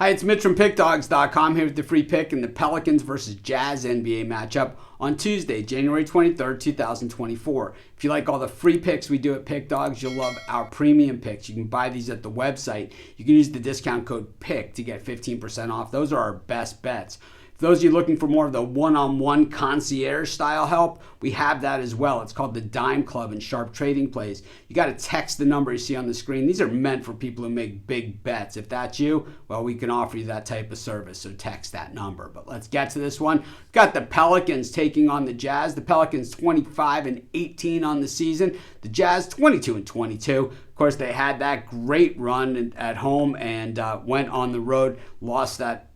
Hi, it's Mitch from PickDogs.com here with the free pick in the Pelicans versus Jazz NBA matchup on Tuesday, January 23rd, 2024. If you like all the free picks we do at PickDogs, you'll love our premium picks. You can buy these at the website. You can use the discount code PICK to get 15% off. Those are our best bets. For those of you looking for more of the one-on-one concierge style help, we have that as well. It's called the Dime Club and Sharp Trading Plays. You got to text the number you see on the screen. These are meant for people who make big bets. If that's you, well, we can offer you that type of service, so text that number. But let's get to this one. We've got the Pelicans taking on the Jazz. The Pelicans 25-18 on the season. The Jazz 22-22. Of course, they had that great run at home and went on the road, lost that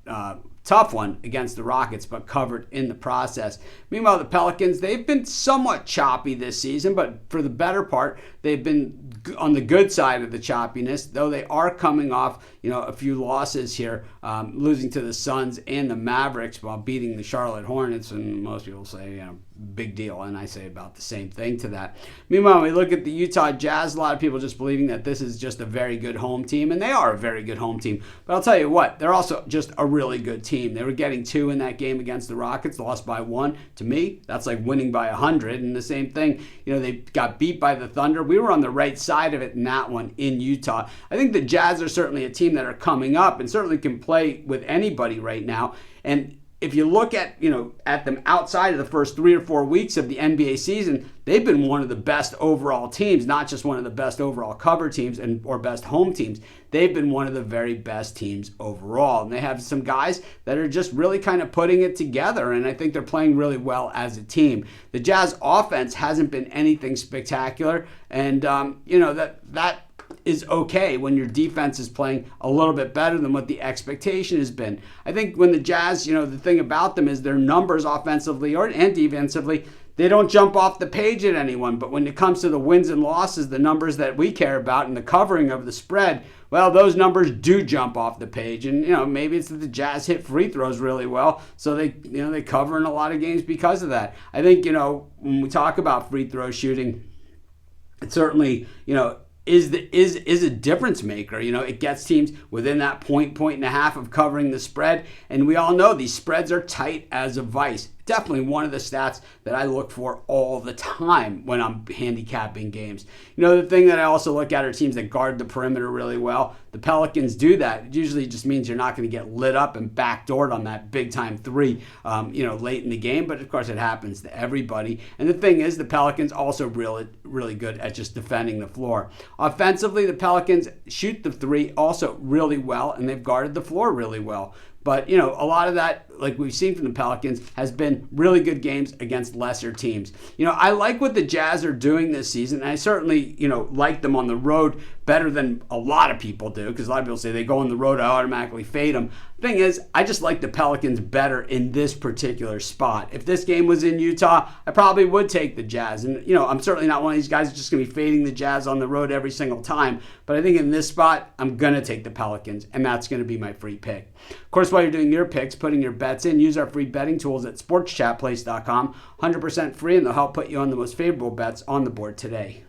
tough one against the Rockets, but covered in the process. Meanwhile, the Pelicans, they've been somewhat choppy this season, but for the better part, they've been on the good side of the choppiness, though they are coming off, a few losses here, losing to the Suns and the Mavericks while beating the Charlotte Hornets, and most people say, big deal, and I say about the same thing to that. Meanwhile, we look at the Utah Jazz, a lot of people just believing that this is just a very good home team, and they are a very good home team. But I'll tell you what, they're also just a really good team. They were getting 2 in that game against the Rockets, lost by 1. To me, that's like winning by 100, and the same thing, they got beat by the Thunder. We were on the right side of it in that one in Utah. I think the Jazz are certainly a team that are coming up and certainly can play with anybody right now. And if you look at them outside of the first 3 or 4 weeks of the NBA season, they've been one of the best overall teams, not just one of the best overall cover teams or best home teams. They've been one of the very best teams overall. And they have some guys that are just really kind of putting it together, and I think they're playing really well as a team. The Jazz offense hasn't been anything spectacular, and that is okay when your defense is playing a little bit better than what the expectation has been. I think when the Jazz, the thing about them is their numbers offensively and defensively, they don't jump off the page at anyone. But when it comes to the wins and losses, the numbers that we care about and the covering of the spread, well, those numbers do jump off the page. And, maybe it's that the Jazz hit free throws really well, so they cover in a lot of games because of that. I think, when we talk about free throw shooting, it certainly, is a difference maker. It gets teams within that point and a half of covering the spread. And we all know these spreads are tight as a vice. Definitely one of the stats that I look for all the time when I'm handicapping games. The thing that I also look at are teams that guard the perimeter really well. The Pelicans do that. It usually just means you're not going to get lit up and backdoored on that big time 3, late in the game. But of course it happens to everybody. And the thing is, the Pelicans also really, really good at just defending the floor. Offensively, the Pelicans shoot the 3 also really well, and they've guarded the floor really well. But, a lot of that, like we've seen from the Pelicans, has been really good games against lesser teams. I like what the Jazz are doing this season, and I certainly, like them on the road better than a lot of people do, because a lot of people say they go on the road, I automatically fade them. Thing is, I just like the Pelicans better in this particular spot. If this game was in Utah, I probably would take the Jazz. And, I'm certainly not one of these guys who's just going to be fading the Jazz on the road every single time. But I think in this spot, I'm going to take the Pelicans, and that's going to be my free pick. Of course, while you're doing your picks, putting your bets in, use our free betting tools at sportschatplace.com. 100% free, and they'll help put you on the most favorable bets on the board today.